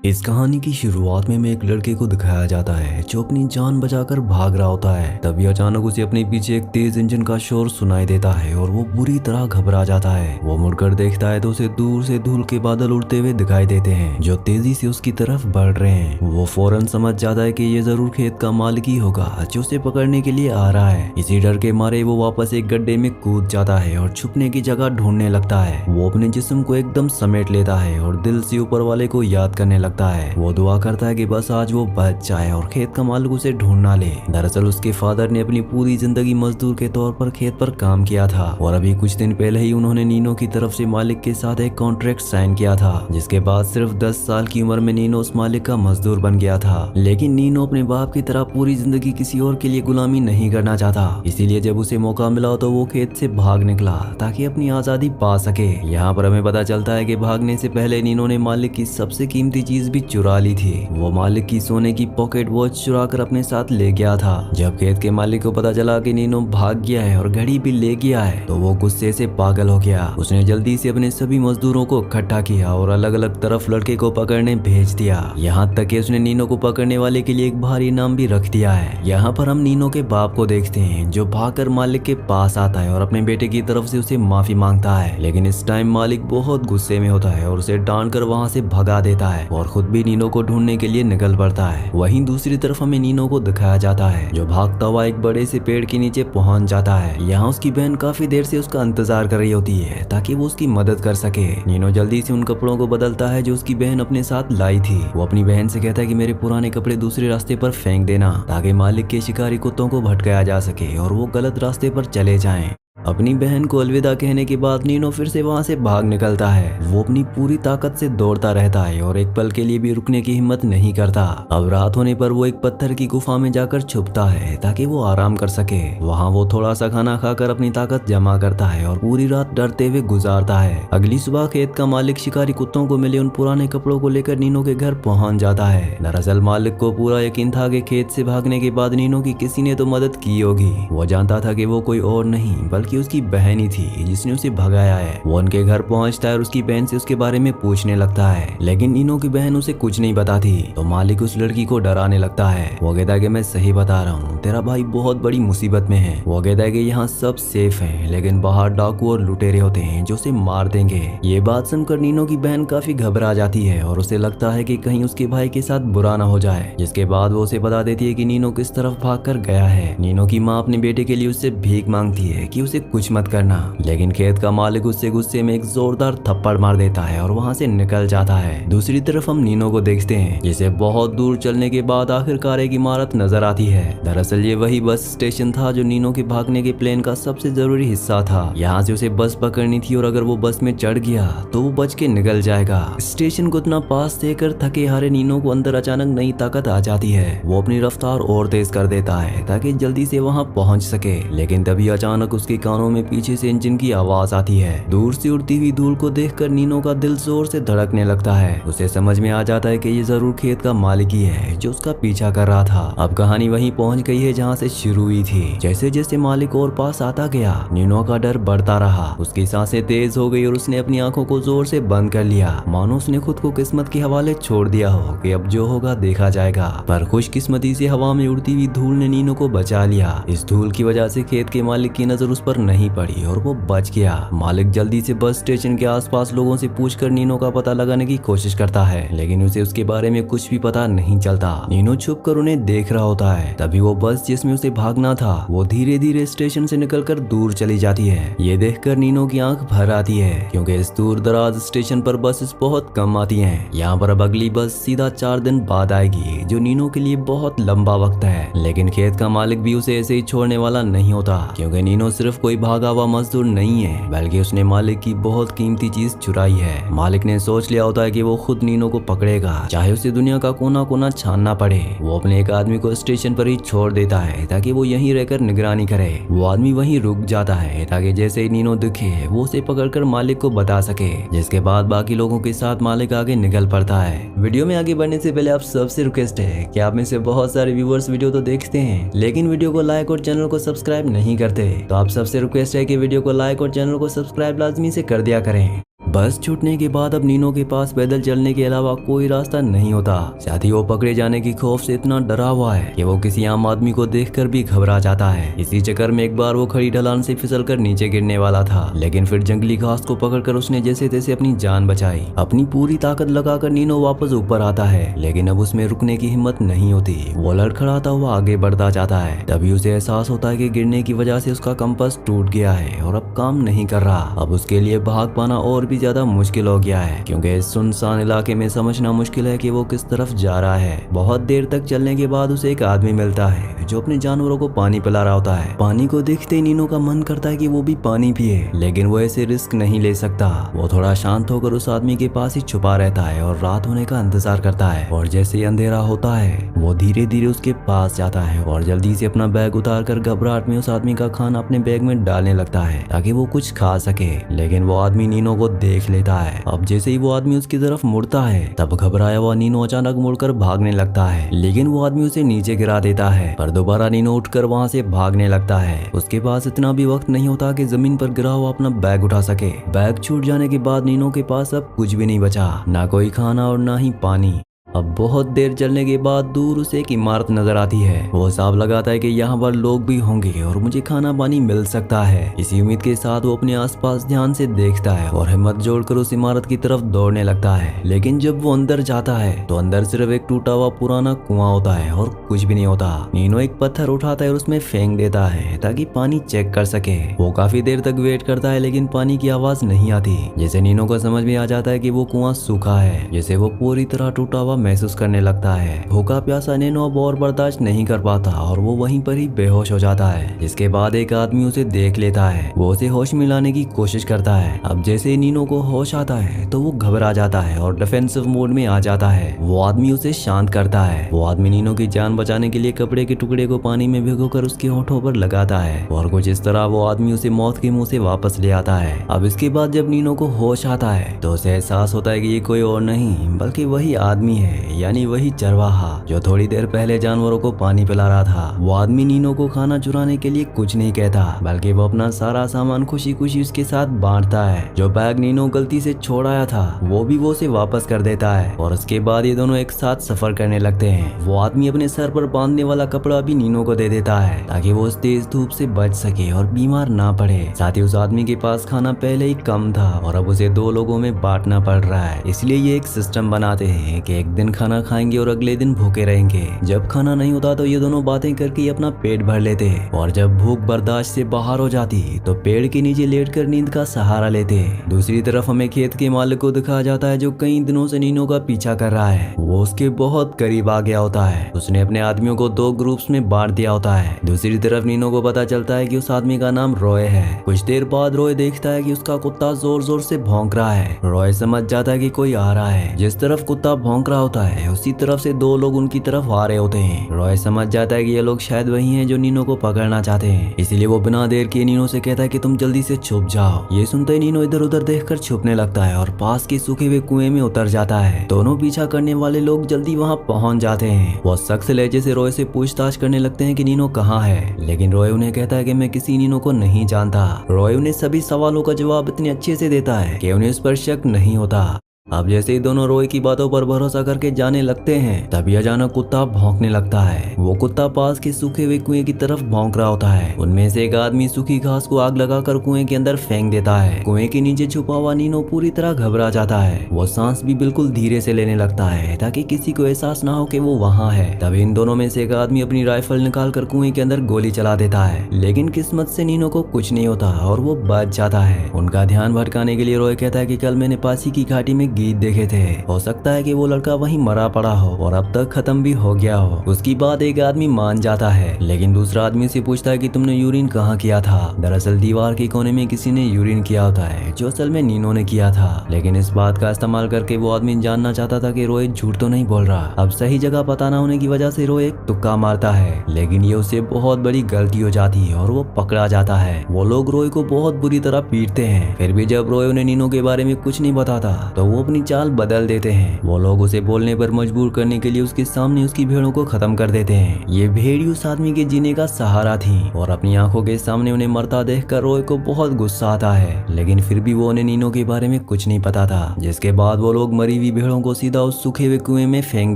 इस कहानी की शुरुआत में एक लड़के को दिखाया जाता है जो अपनी जान बचाकर भाग रहा होता है। तभी अचानक उसे अपने पीछे एक तेज इंजन का शोर सुनाई देता है और वो बुरी तरह घबरा जाता है। वो मुड़कर देखता है तो उसे दूर से धूल के बादल उड़ते हुए दिखाई देते हैं जो तेजी से उसकी तरफ बढ़ रहे हैं। वो फौरन समझ जाता है कि ये जरूर खेत का मालिक ही होगा जो उसे पकड़ने के लिए आ रहा है। इसी डर के मारे वो वापस एक गड्ढे में कूद जाता है और छुपने की जगह ढूंढने लगता है। वो अपने जिस्म को एकदम समेट लेता है और दिल से ऊपर वाले को याद करने लगता है। वो दुआ करता है कि बस आज वो बच जाए और खेत का मालिक उसे ढूंढ ना ले। दरअसल उसके फादर ने अपनी पूरी जिंदगी मजदूर के तौर पर खेत पर काम किया था और अभी कुछ दिन पहले ही उन्होंने नीनो की तरफ से मालिक के साथ एक कॉन्ट्रैक्ट साइन किया था, जिसके बाद सिर्फ 10 साल की उम्र में नीनो उस मालिक का मजदूर बन गया था। लेकिन नीनो अपने बाप की तरह पूरी जिंदगी किसी और के लिए गुलामी नहीं करना चाहता। इसीलिए जब उसे मौका मिला तो वो खेत से भाग निकला ताकि अपनी आजादी पा सके। यहाँ पर हमें पता चलता है कि भागने से पहले नीनो ने मालिक की सबसे कीमती चीज भी चुरा ली थी। वो मालिक की सोने की पॉकेट वॉच चुरा कर अपने साथ ले गया था। जब खेत के मालिक को पता चला कि नीनो भाग गया है और घड़ी भी ले गया है तो वो गुस्से से पागल हो गया। उसने जल्दी से अपने सभी मजदूरों को इकट्ठा किया और अलग अलग तरफ लड़के को पकड़ने भेज दिया। यहाँ तक कि उसने नीनो को पकड़ने वाले के लिए एक भारी इनाम भी रख दिया है। यहाँ पर हम नीनो के बाप को देखते हैं जो भागकर मालिक के पास आता है और अपने बेटे की तरफ से उसे माफी मांगता है। लेकिन इस टाइम मालिक बहुत गुस्से में होता है और उसे डांट कर वहाँ से भगा देता है और खुद भी नीनो को ढूंढने के लिए निकल पड़ता है। वहीं दूसरी तरफ हमें नीनो को दिखाया जाता है जो भागता हुआ एक बड़े से पेड़ के नीचे पहुंच जाता है। यहाँ उसकी बहन काफी देर से उसका इंतजार कर रही होती है ताकि वो उसकी मदद कर सके। नीनो जल्दी से उन कपड़ों को बदलता है जो उसकी बहन अपने साथ लाई थी। वो अपनी बहन से कहता है कि मेरे पुराने कपड़े दूसरे रास्ते पर फेंक देना ताकि मालिक के शिकारी कुत्तों को भटकाया जा सके और वो गलत रास्ते पर चले जाएं। अपनी बहन को अलविदा कहने के बाद नीनो फिर से वहां से भाग निकलता है। वो अपनी पूरी ताकत से दौड़ता रहता है और एक पल के लिए भी रुकने की हिम्मत नहीं करता। अब रात होने पर वो एक पत्थर की गुफा में जाकर छुपता है ताकि वो आराम कर सके। वहां वो थोड़ा सा खाना खाकर अपनी ताकत जमा करता है और पूरी रात डरते हुए गुजारता है। अगली सुबह खेत का मालिक शिकारी कुत्तों को मिले उन पुराने कपड़ों को लेकर नीनो के घर पहुंच जाता है। दरअसल मालिक को पूरा यकीन था कि खेत से भागने के बाद नीनो की किसी ने तो मदद की होगी। वो जानता था कि वो कोई और नहीं बल्कि उसकी बहन ही थी जिसने उसे भगाया है। वो उनके घर पहुंचता है और उसकी बहन से उसके बारे में पूछने लगता है, लेकिन नीनो की बहन उसे कुछ नहीं बताती। तो मालिक उस लड़की को डराने लगता है। वो कहता है कि मैं सही बता रहा हूँ, तेरा भाई बहुत बड़ी मुसीबत में है। वो कहता है कि यहाँ सब सेफ है लेकिन बाहर डाकू और लुटेरे होते हैं जो उसे मार देंगे। ये बात सुनकर नीनो की बहन काफी घबरा जाती है और उसे लगता है कि कहीं उसके भाई के साथ बुरा ना हो जाए। जिसके बाद वो उसे बता देती है कि नीनो किस तरफ भाग कर गया है। नीनो की माँ अपने बेटे के लिए उससे भीख मांगती है कि उसे कुछ मत करना, लेकिन खेत का मालिक उससे गुस्से में एक जोरदार थप्पड़ मार देता है और वहां से निकल जाता है। दूसरी तरफ हम नीनो को देखते हैं जिसे बहुत दूर चलने के बाद आखिरकार एक इमारत नजर आती है। दरअसल ये वही बस स्टेशन था जो नीनो के भागने के प्लान का सबसे जरूरी हिस्सा था। यहाँ से उसे बस पकड़नी थी और अगर वो बस में चढ़ गया तो वो बच के निकल जाएगा। स्टेशन को इतना पास देखकर थके हारे नीनो को अंदर अचानक नई ताकत आ जाती है। वो अपनी रफ्तार और तेज कर देता है ताकि जल्दी से वहाँ पहुँच सके। लेकिन तभी अचानक उसके कानों में पीछे से इंजन की आवाज आती है। दूर से उड़ती हुई धूल को देखकर नीनो का दिल जोर से धड़कने लगता है। उसे समझ में आ जाता है कि ये जरूर खेत का मालिक ही है जो उसका पीछा कर रहा था। अब कहानी वहीं पहुंच गई है जहां से शुरू हुई थी। जैसे जैसे मालिक और पास आता गया नीनो का डर बढ़ता रहा। उसकी सांसें तेज हो गई और उसने अपनी आंखों को जोर से बंद कर लिया, मानो उसने खुद को किस्मत के हवाले छोड़ दिया हो कि अब जो होगा देखा जाएगा। पर खुशकिस्मती से हवा में उड़ती हुई धूल ने नीनो को बचा लिया। इस धूल की वजह से खेत के मालिक की नजर उस पर नहीं पड़ी और वो बच गया। मालिक जल्दी से बस स्टेशन के आसपास लोगों से पूछकर नीनो का पता लगाने की कोशिश करता है, लेकिन उसे उसके बारे में कुछ भी पता नहीं चलता। नीनो छुपकर उन्हें देख रहा होता है। तभी वो बस जिसमें उसे भागना था वो धीरे धीरे स्टेशन से निकलकर दूर चली जाती है। ये देखकर नीनो की आंख भर आती है क्योंकि इस दूर दराज स्टेशन पर बसेस बहुत कम आती हैं। यहाँ पर अब अगली बस सीधा 4 दिन बाद आएगी जो नीनो के लिए बहुत लंबा वक्त है। लेकिन खेत का मालिक भी उसे ऐसे ही छोड़ने वाला नहीं होता क्योंकि नीनो सिर्फ कोई भागा हुआ मजदूर नहीं है बल्कि उसने मालिक की बहुत कीमती चीज चुराई है। मालिक ने सोच लिया होता है कि वो खुद नीनो को पकड़ेगा चाहे उसे दुनिया का कोना कोना छानना पड़े। वो अपने एक आदमी को स्टेशन पर ही छोड़ देता है ताकि वो यहीं रहकर निगरानी करे। वो आदमी वहीं रुक जाता है ताकि जैसे ही नीनो दिखे वो उसे पकड़कर मालिक को बता सके। जिसके बाद बाकी लोगों के साथ मालिक आगे निकल पड़ता है। वीडियो में आगे बढ़ने से पहले आप सबसे रिक्वेस्ट है कि आप में से बहुत सारे व्यूवर्स वीडियो तो देखते हैं लेकिन वीडियो को लाइक और चैनल को सब्सक्राइब नहीं करते, तो आप सबसे रिक्वेस्ट है कि वीडियो को लाइक और चैनल को सब्सक्राइब लाजमी से कर दिया करें। बस छूटने के बाद अब नीनो के पास पैदल चलने के अलावा कोई रास्ता नहीं होता। साथ ही वो पकड़े जाने की खौफ से इतना डरा हुआ है कि वो किसी आम आदमी को देखकर भी घबरा जाता है। इसी चक्कर में एक बार वो खड़ी ढलान से फिसलकर नीचे गिरने वाला था, लेकिन फिर जंगली घास को पकड़कर उसने जैसे तैसे अपनी जान बचाई। अपनी पूरी ताकत लगाकर नीनो वापस ऊपर आता है, लेकिन अब उसमें रुकने की हिम्मत नहीं होती। वो लड़खड़ाता हुआ आगे बढ़ता जाता है। तभी उसे एहसास होता है कि गिरने की वजह से उसका कंपास टूट गया है और अब काम नहीं कर रहा। अब उसके लिए भाग पाना और भी ज्यादा मुश्किल हो गया है, क्योंकि इस सुनसान इलाके में समझना मुश्किल है कि वो किस तरफ जा रहा है। बहुत देर तक चलने के बाद उसे एक आदमी मिलता है जो अपने जानवरों को पानी पिला रहा होता है। पानी को देखते ही नीनो का मन करता है कि वो भी पानी पिए, लेकिन वो ऐसे रिस्क नहीं ले सकता। वो थोड़ा शांत होकर उस आदमी के पास ही छुपा रहता है और रात होने का इंतजार करता है। और जैसे ही अंधेरा होता है वो धीरे धीरे उसके पास जाता है और जल्दी से अपना बैग उतार कर घबराहट में उस आदमी का खाना अपने बैग में डालने लगता है ताकि वो कुछ खा सके। लेकिन वो आदमी नीनो को देख लेता है। अब जैसे ही वो आदमी उसकी तरफ मुड़ता है तब घबराया हुआ नीनो अचानक मुड़कर भागने लगता है, लेकिन वो आदमी उसे नीचे गिरा देता है। पर दोबारा नीनो उठकर वहाँ से भागने लगता है। उसके पास इतना भी वक्त नहीं होता कि जमीन पर गिरा हुआ अपना बैग उठा सके। बैग छूट जाने के बाद नीनो के पास अब कुछ भी नहीं बचा, ना कोई खाना और ना ही पानी। अब बहुत देर चलने के बाद दूर उसे एक इमारत नजर आती है। वो हिसाब लगाता है कि यहाँ पर लोग भी होंगे और मुझे खाना पानी मिल सकता है। इसी उम्मीद के साथ वो अपने आसपास ध्यान से देखता है और हिम्मत जोड़कर उस इमारत की तरफ दौड़ने लगता है। लेकिन जब वो अंदर जाता है तो अंदर सिर्फ एक टूटा हुआ पुराना कुआं होता है और कुछ भी नहीं होता। नीनो एक पत्थर उठाता है और उसमें फेंक देता है ताकि पानी चेक कर सके। वो काफी देर तक वेट करता है, लेकिन पानी की आवाज नहीं आती। जैसे नीनो को समझ में आ जाता है कि वो कुआं सूखा है, जैसे वो पूरी तरह टूटा हुआ महसूस करने लगता है। भूखा प्यासा नीनो अब और बर्दाश्त नहीं कर पाता और वो वहीं पर ही बेहोश हो जाता है। जिसके बाद एक आदमी उसे देख लेता है। वो उसे होश में लाने की कोशिश करता है। अब जैसे ही नीनो को होश आता है तो वो घबरा जाता है और डिफेंसिव मोड में आ जाता है। वो आदमी उसे शांत करता है। वो आदमी नीनो की जान बचाने के लिए कपड़े के टुकड़े को पानी में भिगोकर उसके होठों पर लगाता है और कुछ इस तरह वो आदमी उसे मौत के मुंह से वापस ले आता है। अब इसके बाद जब नीनो को होश आता है तो उसे एहसास होता है कि ये कोई और नहीं बल्कि वही आदमी है, यानी वही चरवाहा जो थोड़ी देर पहले जानवरों को पानी पिला रहा था। वो आदमी नीनो को खाना चुराने के लिए कुछ नहीं कहता, बल्कि वो अपना सारा सामान खुशी खुशी उसके साथ बांटता है। जो बैग नीनो गलती से छोड़ आया था वो भी वो उसे वापस कर देता है और उसके बाद ये दोनों एक साथ सफर करने लगते हैं। वो आदमी अपने सर पर बांधने वाला कपड़ा भी नीनो को दे देता है ताकि वो उस तेज धूप से बच सके और बीमार ना पड़े। साथ ही उस आदमी के पास खाना पहले ही कम था और अब उसे दो लोगों में बांटना पड़ रहा है। इसलिए ये एक सिस्टम बनाते हैं कि एक दिन खाना खाएंगे और अगले दिन भूखे रहेंगे। जब खाना नहीं होता तो ये दोनों बातें करके अपना पेट भर लेते और जब भूख बर्दाश्त से बाहर हो जाती तो पेड़ के नीचे लेटकर नींद का सहारा लेते। दूसरी तरफ हमें खेत के मालिक को दिखाया जाता है जो कई दिनों से नीनो का पीछा कर रहा है। वो उसके बहुत करीब आ गया होता है। उसने अपने आदमियों को दो ग्रुप्स में बांट दिया होता है। दूसरी तरफ नीनो को पता चलता है कि उस आदमी का नाम रॉय है। कुछ देर बाद रॉय देखता है कि उसका कुत्ता जोर जोर से भौंक रहा है। रॉय समझ जाता है कि कोई आ रहा है। जिस तरफ कुत्ता भौंक रहा होता है उसी तरफ से दो लोग उनकी तरफ आ रहे होते हैं। रॉय समझ जाता है कि ये लोग शायद वही हैं जो नीनो को पकड़ना चाहते हैं, इसलिए वो बिना देर किए नीनो से कहता है कि तुम जल्दी से छुप जाओ। ये सुनते ही नीनो इधर उधर देखकर छुपने लगता है और पास के सूखे हुए कुएं में उतर जाता है। दोनों पीछा करने वाले लोग जल्दी वहाँ पहुँच जाते हैं। वो सख्त लहजे से रॉय से पूछताछ करने लगते हैं कि नीनो कहाँ है, लेकिन रॉय उन्हें कहता है कि मैं किसी नीनो को नहीं जानता। रॉय उन्हें सभी सवालों का जवाब इतने अच्छे से देता है कि उन्हें इस पर शक नहीं होता। अब जैसे ही दोनों रॉय की बातों पर भरोसा करके जाने लगते हैं तभी अचानक कुत्ता भौंकने लगता है। वो कुत्ता पास के सूखे हुए कुएं की तरफ भौंक रहा होता है। उनमें से एक आदमी सूखी घास को आग लगाकर कुएं के अंदर फेंक देता है। कुएं के नीचे छुपा हुआ नीनो पूरी तरह घबरा जाता है। वो सांस भी बिल्कुल धीरे से लेने लगता है ताकि किसी को एहसास ना हो कि वो वहाँ है। तभी इन दोनों में से एक आदमी अपनी राइफल निकाल कर कुएं के अंदर गोली चला देता है, लेकिन किस्मत से नीनो को कुछ नहीं होता और वो बच जाता है। उनका ध्यान भटकाने के लिए रॉय कहता है कि कल मैंने पासी की घाटी में गीत देखे थे, हो सकता है कि वो लड़का वहीं मरा पड़ा हो और अब तक खत्म भी हो गया हो। उसकी बात एक आदमी मान जाता है, लेकिन दूसरा आदमी से पूछता है कि तुमने यूरिन कहाँ किया था। दरअसल दीवार के कोने में किसी ने यूरिन किया होता है जो असल में नीनो ने किया था, लेकिन इस बात का इस्तेमाल करके वो आदमी जानना चाहता था कि रोहित झूठ तो नहीं बोल रहा। अब सही जगह पता न होने की वजह से रोहित तुक्का मारता है, लेकिन ये उससे बहुत बड़ी गलती हो जाती है और वो पकड़ा जाता है। वो लोग रोय को बहुत बुरी तरह पीटते हैं। फिर भी जब रोय उन्हें नीनो के बारे में कुछ नहीं बताता तो वो वो अपनी चाल बदल देते हैं। वो लोग उसे बोलने पर मजबूर करने के लिए उसके सामने उसकी भेड़ों को खत्म कर देते हैं। ये भेड़ी उस आदमी के जीने का सहारा थी और अपनी आंखों के सामने उन्हें मरता देखकर रॉय को बहुत गुस्सा आता है, लेकिन फिर भी वो उन्हें नीनो के बारे में कुछ नहीं पता था। जिसके बाद वो लोग मरी हुई भेड़ों को सीधा उस सूखे हुए कुएं में फेंक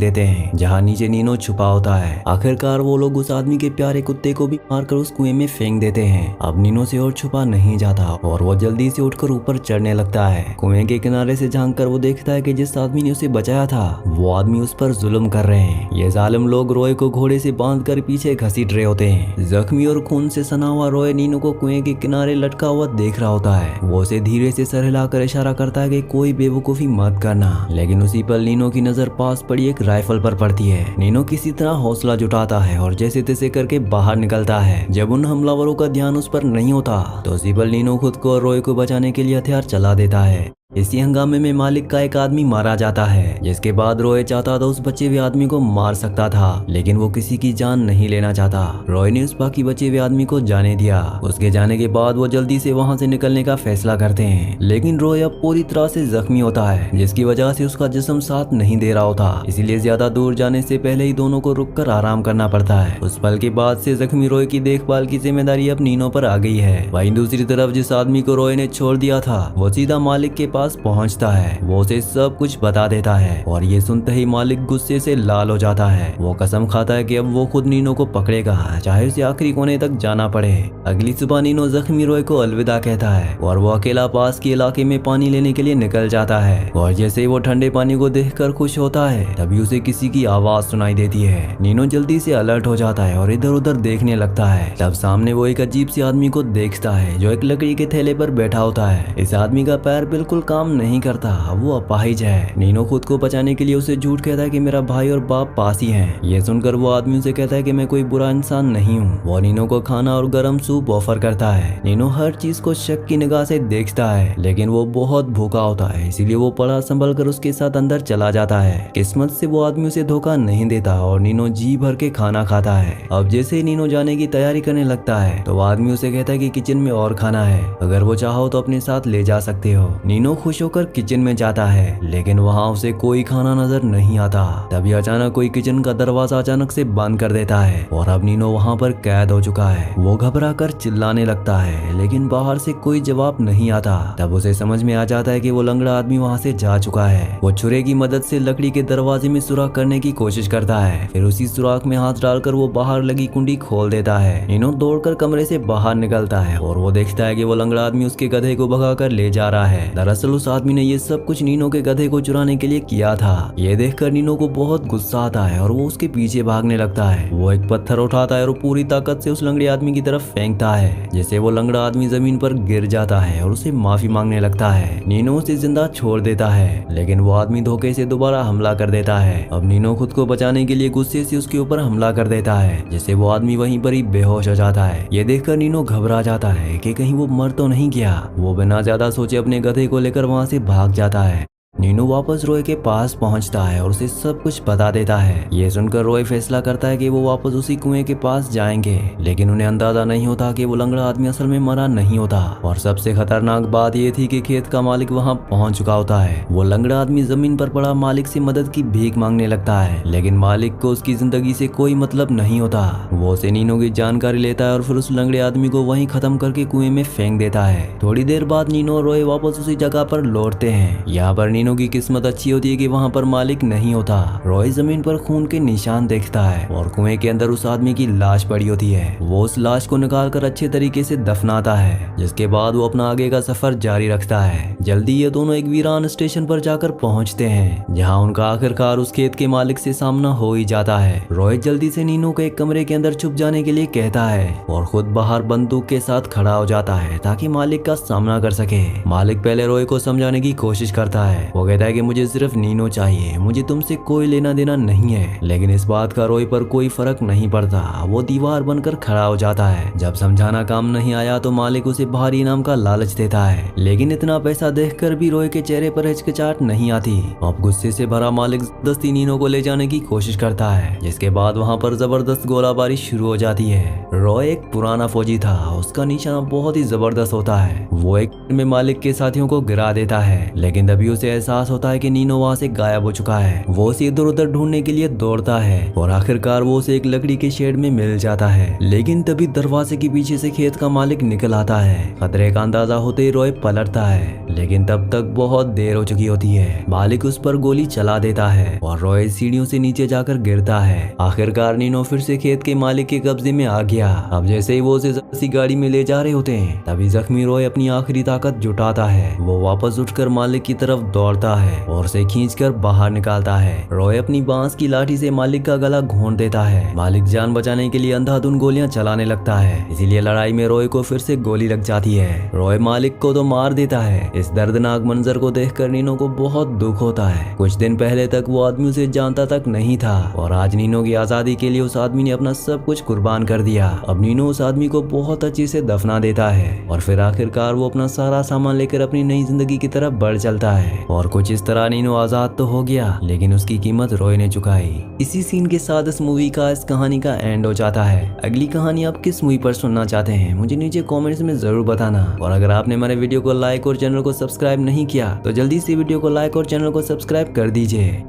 देते हैं जहाँ नीचे नीनो छुपा होता है। आखिरकार वो लोग उस आदमी के प्यारे कुत्ते को भी मारकर उस कुएं में फेंक देते हैं। अब नीनो से और छुपा नहीं जाता और वो जल्दी से उठकर ऊपर चढ़ने लगता है। कुएं के किनारे से झांककर वो देखता है कि जिस आदमी ने उसे बचाया था वो आदमी उस पर जुल्म कर रहे हैं। ये जालिम लोग रॉय को घोड़े से बांधकर पीछे घसीट रहे होते हैं। जख्मी और खून से सना हुआ रॉय नीनो को कुएं के किनारे लटका हुआ देख रहा होता है। वो उसे धीरे से सर हिलाकर इशारा करता है कि कोई बेवकूफी मत करना, लेकिन उसी पर नीनो की नजर पास पड़ी एक राइफल पर पड़ती है। नीनो किसी तरह हौसला जुटाता है और जैसे तैसे करके बाहर निकलता है। जब उन हमलावरों का ध्यान उस पर नहीं होता तो उसी पर नीनो खुद को और रॉय को बचाने के लिए हथियार चला देता है। इसी हंगामे में मालिक का एक आदमी मारा जाता है, जिसके बाद रॉय चाहता था उस बचे हुए आदमी को मार सकता था, लेकिन वो किसी की जान नहीं लेना चाहता। रॉय ने उस बाकी बचे हुए आदमी को जाने दिया। उसके जाने के बाद वो जल्दी से वहां से निकलने का फैसला करते हैं, लेकिन रॉय अब पूरी तरह से जख्मी होता है, जिसकी वजह से उसका जिस्म साथ नहीं दे रहा होता। इसीलिए ज्यादा दूर जाने से पहले ही दोनों को रुककर आराम करना पड़ता है। उस पल के बाद से जख्मी रॉय की देखभाल की जिम्मेदारी अब नीनो पर आ गई है। वहीं दूसरी तरफ जिस आदमी को रॉय ने छोड़ दिया था वो सीधा मालिक के पास पहुंचता है। वो उसे सब कुछ बता देता है और ये सुनते ही मालिक गुस्से से लाल हो जाता है। वो कसम खाता है कि अब वो खुद नीनो को पकड़ेगा, चाहे उसे आखिरी कोने तक जाना पड़े। अगली सुबह नीनो जख्मी रॉय को अलविदा कहता है और वो अकेला पास के इलाके में पानी लेने के लिए निकल जाता है। और जैसे ही वो ठंडे पानी को देखकर खुश होता है तभी उसे किसी की आवाज सुनाई देती है। नीनो जल्दी से अलर्ट हो जाता है और इधर उधर देखने लगता है। तब सामने वो एक अजीब सी आदमी को देखता है जो एक लकड़ी के थैले पर बैठा होता है। इस आदमी का पैर बिल्कुल काम नहीं करता, वो अपाहिज है। नीनो खुद को बचाने के लिए उसे झूठ कहता है कि मेरा भाई और बाप पास ही हैं। ये सुनकर वो आदमी उसे कहता है कि मैं कोई बुरा इंसान नहीं हूँ। वो नीनो को खाना और गर्म सूप ऑफर करता है। नीनो हर चीज को शक की निगाह से देखता है, लेकिन वो बहुत भूखा होता है, इसीलिए वो पड़ा संभल कर उसके साथ अंदर चला जाता है। किस्मत से वो आदमी उसे धोखा नहीं देता और नीनो जी भर के खाना खाता है। अब जैसे ही नीनो जाने की तैयारी करने लगता है तो वो आदमी उसे कहता है कि किचन में और खाना है, अगर वो चाहो तो अपने साथ ले जा सकते हो। नीनो खुश होकर किचन में जाता है, लेकिन वहाँ उसे कोई खाना नजर नहीं आता। तभी अचानक कोई किचन का दरवाजा अचानक से बंद कर देता है और अब नीनो वहाँ पर कैद हो चुका है। वो घबरा कर चिल्लाने लगता है, लेकिन बाहर से कोई जवाब नहीं आता। तब उसे समझ में आ जाता है कि वो लंगड़ा आदमी वहाँ से जा चुका है। वो छुरे की मदद से लकड़ी के दरवाजे में सुराख करने की कोशिश करता है, फिर उसी सुराख में हाथ डालकर वो बाहर लगी कुंडी खोल देता है। नीनो दौड़कर कमरे से बाहर निकलता है और वो देखता है कि वो लंगड़ा आदमी उसके गधे को भगाकर ले जा रहा है। दरअसल उस आदमी ने ये सब कुछ नीनो के गधे को चुराने के लिए किया था। ये देखकर नीनो को बहुत गुस्सा आता है और वो उसके पीछे भागने लगता है। वो एक पत्थर उठाता है और पूरी ताकत से उस लंगड़े आदमी की तरफ फेंकता है, जिससे वो लंगड़ा आदमी जमीन पर गिर जाता है और उसे माफी मांगने लगता है। नीनो उसे जिंदा छोड़ देता है, लेकिन वो आदमी धोखे से दोबारा हमला कर देता है। अब नीनो खुद को बचाने के लिए गुस्से से उसके ऊपर हमला कर देता है, जिससे वो आदमी वहीं पर ही बेहोश हो जाता है। ये देखकर नीनो घबरा जाता है कि कहीं वो मर तो नहीं गया। वो बिना ज्यादा सोचे अपने गधे को लेकर वहाँ से भाग जाता है। नीनो वापस रॉय के पास पहुंचता है और उसे सब कुछ बता देता है। ये सुनकर रॉय फैसला करता है कि वो वापस उसी कुएं के पास जाएंगे, लेकिन उन्हें अंदाजा नहीं होता कि वो लंगड़ा आदमी असल में मरा नहीं होता। और सबसे खतरनाक बात ये थी कि खेत का मालिक वहां पहुंच चुका होता है। वो लंगड़ा आदमी जमीन पर पड़ा मालिक से मदद की भीख मांगने लगता है, लेकिन मालिक को उसकी जिंदगी से कोई मतलब नहीं होता। वो उसे नीनो की जानकारी लेता है और फिर उस लंगड़े आदमी को वहीं खत्म करके कुएं में फेंक देता है। थोड़ी देर बाद नीनो और रॉय वापस उसी जगह पर लौटते हैं। यहाँ पर नीनो की किस्मत अच्छी होती है कि वहाँ पर मालिक नहीं होता। रॉय जमीन पर खून के निशान देखता है और कुएं के अंदर उस आदमी की लाश पड़ी होती है। वो उस लाश को निकालकर अच्छे तरीके से दफनाता है, जिसके बाद वो अपना आगे का सफर जारी रखता है। जल्दी ये दोनों एक वीरान स्टेशन पर जाकर पहुँचते हैं, जहाँ उनका आखिरकार उस खेत के मालिक से सामना हो ही जाता है। रॉय जल्दी से नीनो को एक कमरे के अंदर छुप जाने के लिए कहता है और खुद बाहर बंदूक के साथ खड़ा हो जाता है ताकि मालिक का सामना कर सके। मालिक पहले रॉय को समझाने की कोशिश करता है। वो कहता है कि मुझे सिर्फ नीनो चाहिए, मुझे तुमसे कोई लेना देना नहीं है, लेकिन इस बात का रॉय पर कोई फर्क नहीं पड़ता। वो दीवार बनकर खड़ा हो जाता है। जब समझाना काम नहीं आया तो मालिक उसे भारी इनाम का लालच देता है, लेकिन इतना पैसा देखकर भी रॉय के चेहरे पर हिचकिचाहट नहीं आती। अब गुस्से से भरा मालिक जबरदस्ती नीनो को ले जाने की कोशिश करता है, जिसके बाद वहाँ पर जबरदस्त गोलाबारी शुरू हो जाती है। रॉय एक पुराना फौजी था, उसका निशाना बहुत ही जबरदस्त होता है। वो एक में मालिक के साथियों को गिरा देता है, लेकिन तभी उसे एहसास होता है कि नीनो वहाँ से गायब हो चुका है। वो उसे इधर उधर ढूंढने के लिए दौड़ता है और आखिरकार वो उसे एक लकड़ी के शेड में मिल जाता है। लेकिन तभी दरवाजे के पीछे से खेत का मालिक निकल आता है। खतरे का अंदाजा होते ही रॉय पलटता है, लेकिन तब तक बहुत देर हो चुकी होती है। मालिक उस पर गोली चला देता है और रॉय सीढ़ियों से नीचे जाकर गिरता है। आखिरकार नीनो फिर से खेत के मालिक के कब्जे में आ गया। अब जैसे ही वो उसे जबरदस्ती गाड़ी में ले जा रहे होते हैं, तभी जख्मी रॉय अपनी आखिरी ताकत जुटाता है। वो वापस उठकर मालिक की तरफ दौड़ता है और उसे खींचकर बाहर निकालता है। रॉय अपनी बांस की लाठी से मालिक का गला घोंट देता है। मालिक जान बचाने के लिए अंधाधुंध गोलियां चलाने लगता है, इसीलिए लड़ाई में रॉय को फिर से गोली लग जाती है। रॉय मालिक को तो मार देता है। इस दर्दनाक मंजर को देखकर नीनो को बहुत दुख होता है। कुछ दिन पहले तक वो आदमी उसे जानता तक नहीं था और आज नीनो की आजादी के लिए उस आदमी ने अपना सब कुछ कुर्बान कर दिया। अब नीनो उस आदमी को बहुत अच्छे से दफना देता है और फिर आखिरकार वो अपना सारा सामान लेकर अपनी नई जिंदगी की तरफ बढ़ चलता है। और कुछ इस तरह नीनो आजाद तो हो गया, लेकिन उसकी कीमत रॉय ने चुकाई। इसी सीन के साथ इस मूवी का, इस कहानी का एंड हो जाता है। अगली कहानी आप किस मूवी पर सुनना चाहते हैं मुझे नीचे कमेंट्स में जरूर बताना। और अगर आपने हमारे वीडियो को लाइक और चैनल को सब्सक्राइब नहीं किया तो जल्दी से वीडियो को लाइक और चैनल को सब्सक्राइब कर दीजिए।